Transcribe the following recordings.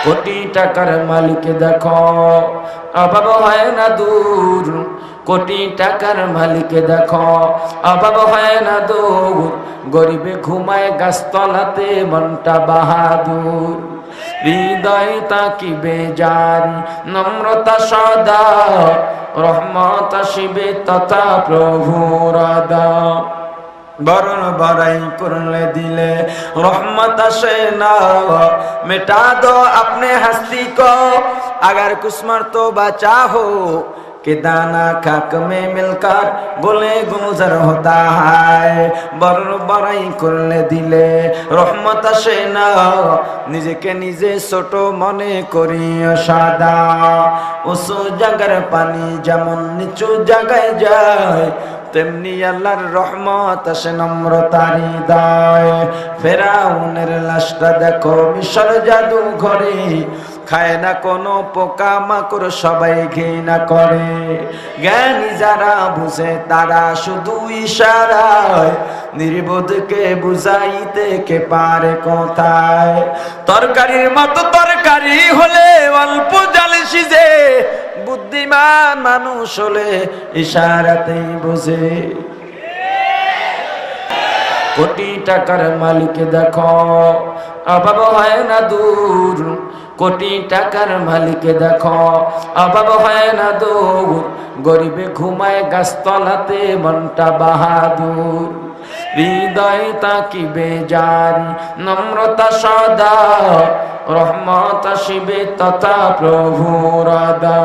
কোটি টাকার মালিক দেখো অভাব হয় না দূর, কোটি টাকার মালিক দেখো অভাব হয় না দূর, গরিবে ঘুমায় গাছতলাতে মনটা বাহাদুর। হৃদয় তাকিবে জারি নম্রতা সদা, রহমত আসিবে তথা প্রভুর আদা। বরণ বড়াই করলে দিলে रहमत আসে না, मिटा दो अपने हस्ती को अगर कुछ मर्तबा चाहो कि दाना खाक में मिलकर बोले गुजर होता है। বরণ বড়াই করলে দিলে रहमत আসে না, নিজেকে নিজে ছোট মনে করি সাদা। উঁচু জায়গার পানি যেমন নিচু জায়গায় যায়, তেমনি আল্লাহর রহমত আসে নম্রতার হৃদয়। ফেরাউনের লাশটা দেখো মিশর জাদু ঘরে, খায় না কোনো পোকা মাকড় সবাই ঘৃণা করে। জ্ঞানী যারা বুঝে তারা শুধু ইশারায়, নির্বোধকে বুঝাইতে কে পারে কোথায়। তরকারির মতো তরকারি হলে অল্প জালে সিজে, বুদ্ধিমান মানুষ হলে ইশারাতেই বোঝে। কোটি টাকার মালিক দেখো অভাব হয় না দূর, কোটি টাকার মালিক দেখো অভাব হয় না দূর, গরিবে ঘুমায় গাছতলাতে মনটা বাহাদুর। হৃদয় তাকিবে জারি নম্রতা সদা, রহমত আসিবে তথা প্রভুর আদা।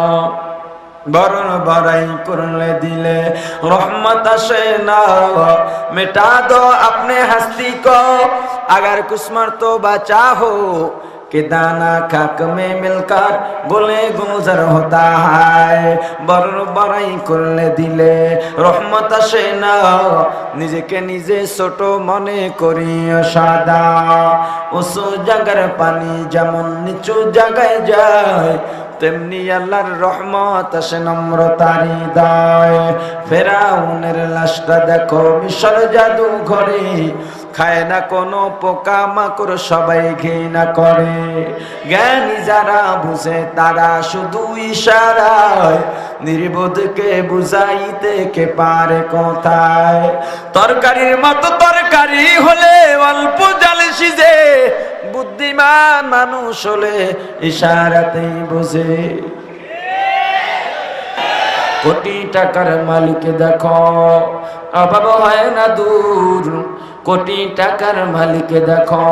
বরণ বড়াই করলে দিলে रहमत আসে না, मिटा दो अपने हस्ती को अगर कुछ मर्तबा चाहो कि दाना खाक में मिलकर बोले गुजर होता है। বরণ বড়াই করলে দিলে रहमत আসে না, নিজেকে নিজে ছোট মনে করি সাদা। উঁচু জায়গার পানি যেমন নিচু জায়গায় যায়, তেমনি আল্লাহর রহমত আসে নম্রতার হৃদয়। ফেরাউনের লাশটা দেখো মিশর জাদু ঘরে, খায় না কোনো পোকা মাকড় সবাই ঘৃণা করে। জ্ঞানী যারা বুঝে তারা শুধু ইশারায়, নির্বোধকে বুঝাইতে কে পারে কোথায়। তরকারির মতো তরকারি হলে অল্প জালে সিজে, বুদ্ধিমান মানুষ হলে ইশারাতেই বোঝে। কোটি টাকার মালিক দেখো অভাব হয় না দূর, কোটি টাকার মালিক দেখো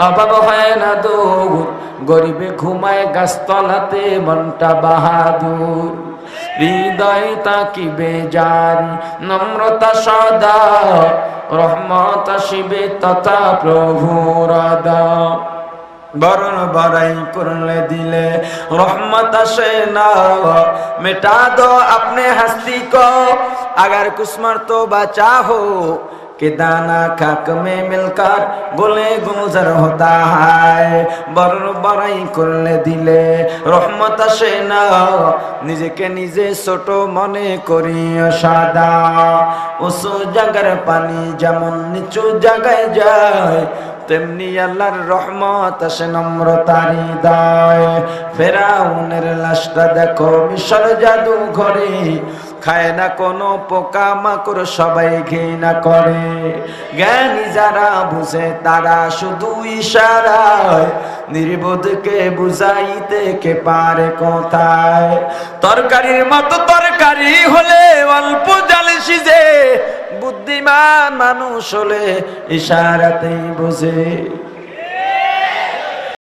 অভাব হয় না দূর, গরিবে ঘুমায় গাছতলাতে মনটা বাহাদুর। হৃদয় তাকিবে জারি নম্রতা সদা, রহমত আসিবে তথা প্রভুর আদা। বরণ বড়াই করলে দিলে रहमत আসে না, मिटा दो अपने हस्ती को अगर कुछ मर्तबा चाहो कि दाना खाक में मिलकर बोले गुजर होता है। বরণ বড়াই করলে দিলে रहमत আসে না, নিজেকে নিজে ছোট মনে করি সাদা। উঁচু জায়গার পানি যেমন নিচু জায়গায় যায়, তেমনি আল্লাহর রহমত আসে নম্রতার হৃদয়। ফেরাউনের লাশটা দেখো মিশর জাদু ঘরে, খায় না কোনো পোকা মাকড় সবাই ঘৃণা করে। জ্ঞানী যারা বুঝে তারা শুধু ইশারায়, নির্বোধকে বুঝাইতে কে পারে কোথায়। তরকারির মতো তরকারি হলে অল্প জালে সিজে, বুদ্ধিমান মানুষ হলে ইশারাতেই বোঝে।